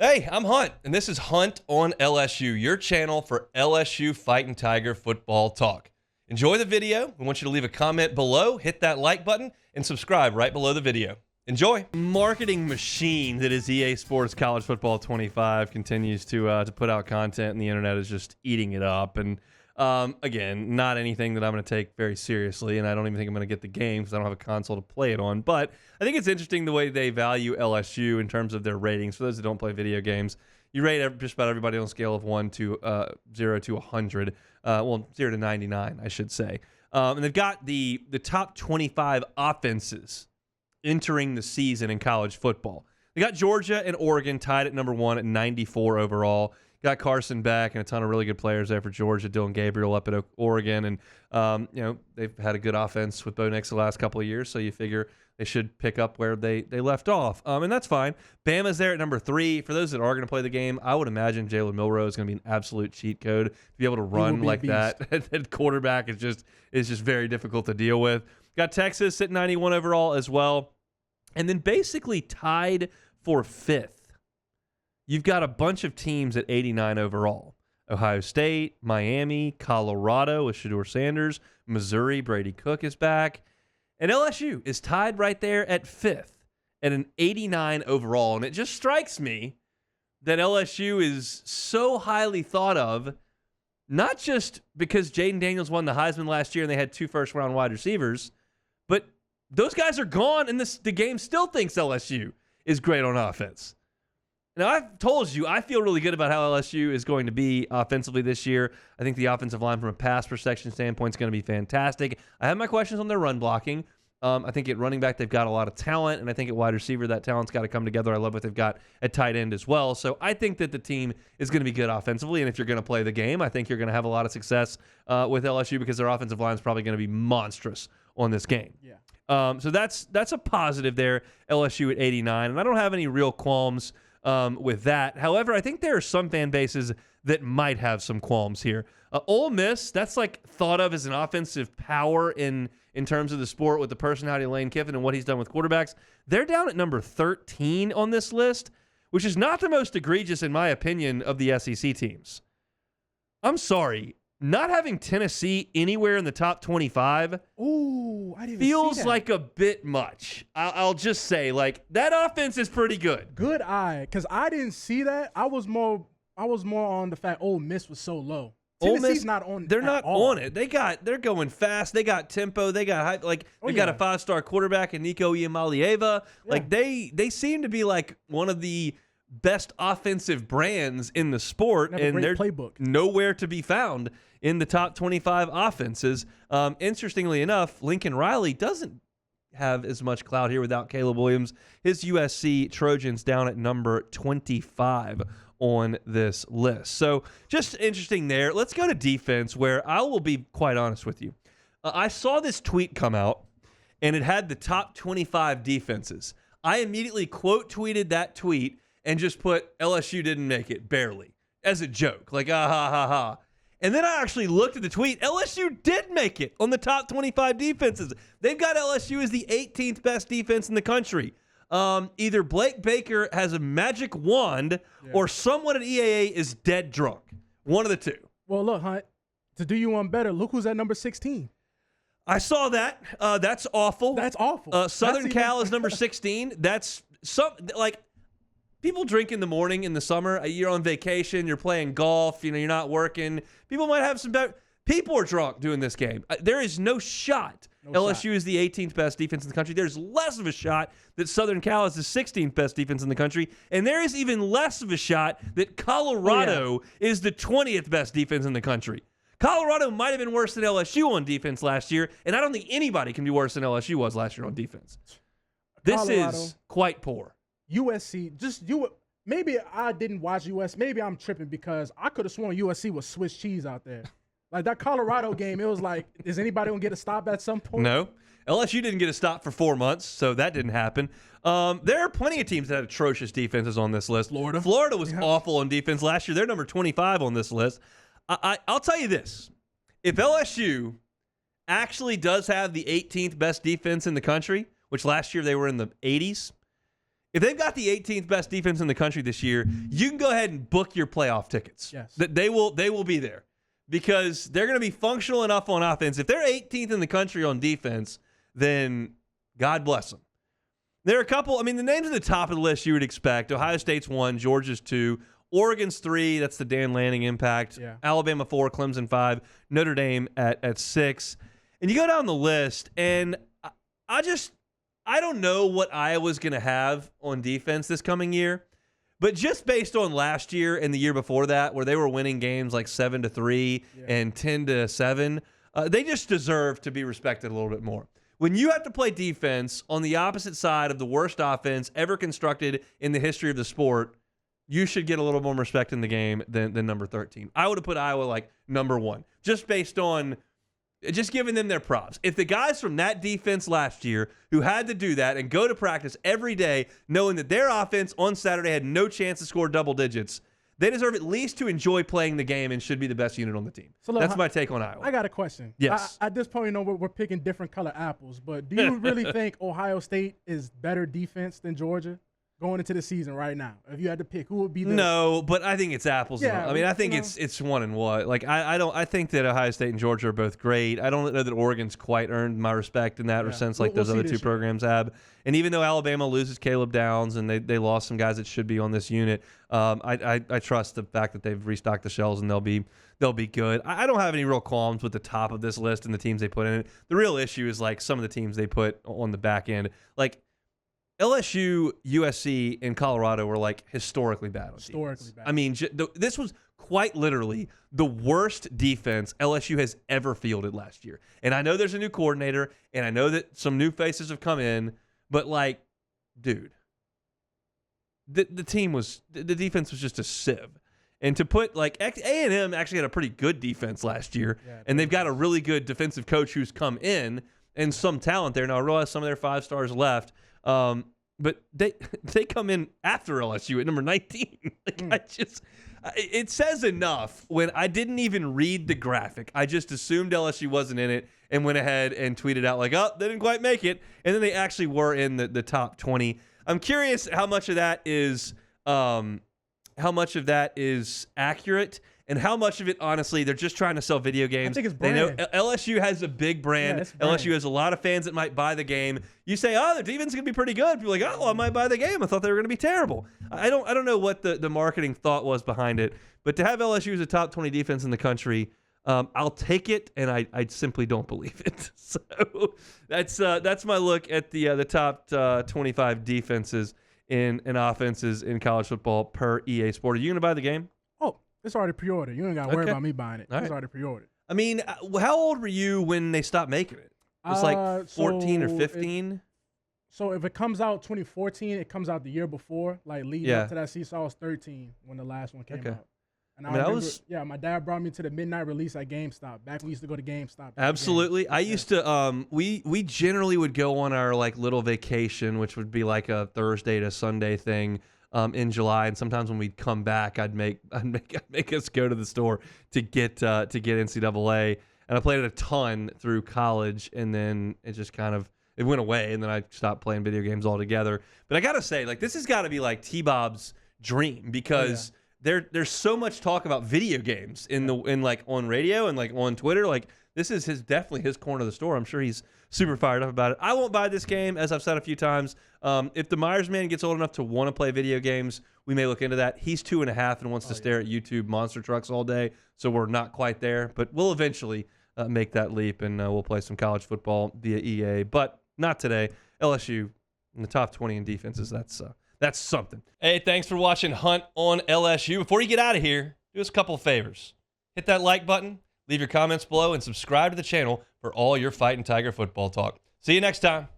Hey, I'm Hunt, and this is Hunt on LSU, your channel for LSU Fighting Tiger football talk. Enjoy the video. We want you to leave a comment below, hit that like button, and subscribe right below the video. Enjoy. Marketing machine that is EA Sports College Football 25 continues to put out content, and the internet is just eating it up. And again, not anything that I'm going to take very seriously, and I don't even think I'm going to get the game because I don't have a console to play it on. But I think it's interesting the way they value LSU in terms of their ratings. For those that don't play video games, you rate just about everybody on a scale of 0 to 100. 0 to 99, I should say. And they've got the top 25 offenses entering the season in college football. They got Georgia and Oregon tied at number 1 at 94 overall. Got Carson back and a ton of really good players there for Georgia. Dylan Gabriel up at Oregon. And, they've had a good offense with Bo Nix the last couple of years, so you figure they should pick up where they left off. And that's fine. Bama's there at number 3. For those that are going to play the game, I would imagine Jalen Milroe is going to be an absolute cheat code. To be able to run like that at quarterback is just very difficult to deal with. Got Texas at 91 overall as well. And then basically tied for 5th. You've got a bunch of teams at 89 overall. Ohio State, Miami, Colorado with Shedeur Sanders, Missouri, Brady Cook is back. And LSU is tied right there at 5th at an 89 overall. And it just strikes me that LSU is so highly thought of, not just because Jaden Daniels won the Heisman last year and they had 2 first-round wide receivers, but those guys are gone, and the game still thinks LSU is great on offense. Now, I've told you, I feel really good about how LSU is going to be offensively this year. I think the offensive line from a pass protection standpoint is going to be fantastic. I have my questions on their run blocking. I think at running back, they've got a lot of talent, and I think at wide receiver, that talent's got to come together. I love what they've got at tight end as well. So I think that the team is going to be good offensively, and if you're going to play the game, I think you're going to have a lot of success with LSU because their offensive line is probably going to be monstrous on this game. Yeah. So that's a positive there, LSU at 89, and I don't have any real qualms with that. However, I think there are some fan bases that might have some qualms here. Ole Miss, that's like thought of as an offensive power in terms of the sport with the personality of Lane Kiffin and what he's done with quarterbacks. They're down at number 13 on this list, which is not the most egregious, in my opinion, of the SEC teams. I'm sorry. Not having Tennessee anywhere in the top 25 feels like a bit much. I'll just say, like, that offense is pretty good. Good eye, because I didn't see that. I was more on the fact Ole Miss was so low. Tennessee's not on. They're not all. on it. They're going fast. They got tempo. They got hype. Like they got a 5-star quarterback in Nico Iamaleava. Yeah. Like they seem to be like one of the best offensive brands in the sport, and they're nowhere to be found in the top 25 offenses. Interestingly enough, Lincoln Riley doesn't have as much clout here without Caleb Williams. His USC Trojans down at number 25 on this list. So just interesting there. Let's go to defense, where I will be quite honest with you. I saw this tweet come out, and it had the top 25 defenses. I immediately quote tweeted that tweet and just put LSU didn't make it, barely, as a joke. Like, ah, ha, ha, ha. And then I actually looked at the tweet. LSU did make it on the top 25 defenses. They've got LSU as the 18th best defense in the country. Either Blake Baker has a magic wand or someone at EAA is dead drunk. One of the two. Well, look, Hunt, to do you one better, look who's at number 16. I saw that. That's awful. That's awful. Southern Cal is number 16. That's people drink in the morning in the summer. You're on vacation. You're playing golf. You're not working. People might have some better. People are drunk doing this game. There is no shot. LSU is the 18th best defense in the country. There's less of a shot that Southern Cal is the 16th best defense in the country. And there is even less of a shot that Colorado is the 20th best defense in the country. Colorado might have been worse than LSU on defense last year, and I don't think anybody can be worse than LSU was last year on defense. This is quite poor. USC, maybe I didn't watch US. Maybe I'm tripping because I could have sworn USC was Swiss cheese out there. Like that Colorado game, it was like, is anybody going to get a stop at some point? No. LSU didn't get a stop for 4 months, so that didn't happen. There are plenty of teams that had atrocious defenses on this list. Florida was awful on defense last year. They're number 25 on this list. I'll tell you this. If LSU actually does have the 18th best defense in the country, which last year they were in the 80s, if they've got the 18th best defense in the country this year, you can go ahead and book your playoff tickets. Yes. They will be there because they're going to be functional enough on offense. If they're 18th in the country on defense, then God bless them. There are a couple, the names at the top of the list you would expect. Ohio State's 1, Georgia's 2, Oregon's 3, that's the Dan Lanning impact. Yeah. Alabama 4, Clemson 5, Notre Dame at 6. And you go down the list, and I don't know what Iowa's going to have on defense this coming year, but just based on last year and the year before that, where they were winning games like 7-3 and 10-7, they just deserve to be respected a little bit more. When you have to play defense on the opposite side of the worst offense ever constructed in the history of the sport, you should get a little more respect in the game than number 13. I would have put Iowa like number 1, just based on just giving them their props. If the guys from that defense last year who had to do that and go to practice every day knowing that their offense on Saturday had no chance to score double digits, they deserve at least to enjoy playing the game and should be the best unit on the team. So look, that's my take on Iowa. I got a question. Yes. At this point, we're picking different color apples, but do you really think Ohio State is better defense than Georgia going into the season right now? If you had to pick, who would be the... No, but I think it's apples. Yeah, I think it's one and one. Like I think that Ohio State and Georgia are both great. I don't know that Oregon's quite earned my respect in that sense like those other two programs have. And even though Alabama loses Caleb Downs and they lost some guys that should be on this unit, I trust the fact that they've restocked the shelves and they'll be good. I don't have any real qualms with the top of this list and the teams they put in it. The real issue is like some of the teams they put on the back end. Like LSU, USC, and Colorado were like historically bad on defense. Bad. This was quite literally the worst defense LSU has ever fielded last year. And I know there's a new coordinator, and I know that some new faces have come in, but like, dude, the defense was just a sieve. And to put like A&M actually had a pretty good defense last year, and they've got a really good defensive coach who's come in and some talent there. Now I realize some of their 5 stars left. But they come in after LSU at number 19. It says enough when I didn't even read the graphic. I just assumed LSU wasn't in it and went ahead and tweeted out like, oh, they didn't quite make it. And then they actually were in the top 20. I'm curious how much of that is accurate. And how much of it, honestly, they're just trying to sell video games. I think it's brand. They know LSU has a big brand. LSU has a lot of fans that might buy the game. You say, oh, their defense is going to be pretty good. People are like, oh, well, I might buy the game. I thought they were going to be terrible. I don't know what the marketing thought was behind it. But to have LSU as a top 20 defense in the country, I'll take it, and I simply don't believe it. So that's my look at the top 25 defenses and offenses in college football per EA Sport. Are you going to buy the game? It's already pre-ordered. You ain't got to worry about me buying it. It's already pre-ordered. How old were you when they stopped making it? It was like 14 or 15? So if it comes out 2014, it comes out the year before, like leading up to that season. So I was 13 when the last one came out. And I remember, my dad brought me to the midnight release at GameStop. Back when we used to go to GameStop. Absolutely. I used to, we generally would go on our like little vacation, which would be like a Thursday to Sunday thing. In July, and sometimes when we'd come back, I'd make us go to the store to get NCAA, and I played it a ton through college, and then it just it went away, and then I stopped playing video games altogether. But I gotta say, like, this has got to be like T-Bob's dream because there's so much talk about video games in like on radio and like on Twitter. Like, this is definitely his corner of the store. I'm sure he's super fired up about it. I won't buy this game, as I've said a few times. If the Myers man gets old enough to want to play video games, we may look into that. He's 2.5 and wants to stare at YouTube monster trucks all day, so we're not quite there. But we'll eventually make that leap, and we'll play some college football via EA. But not today. LSU in the top 20 in defenses. That's something. Hey, thanks for watching Hunt on LSU. Before you get out of here, do us a couple of favors. Hit that like button, leave your comments below, and subscribe to the channel for all your Fighting Tiger football talk. See you next time.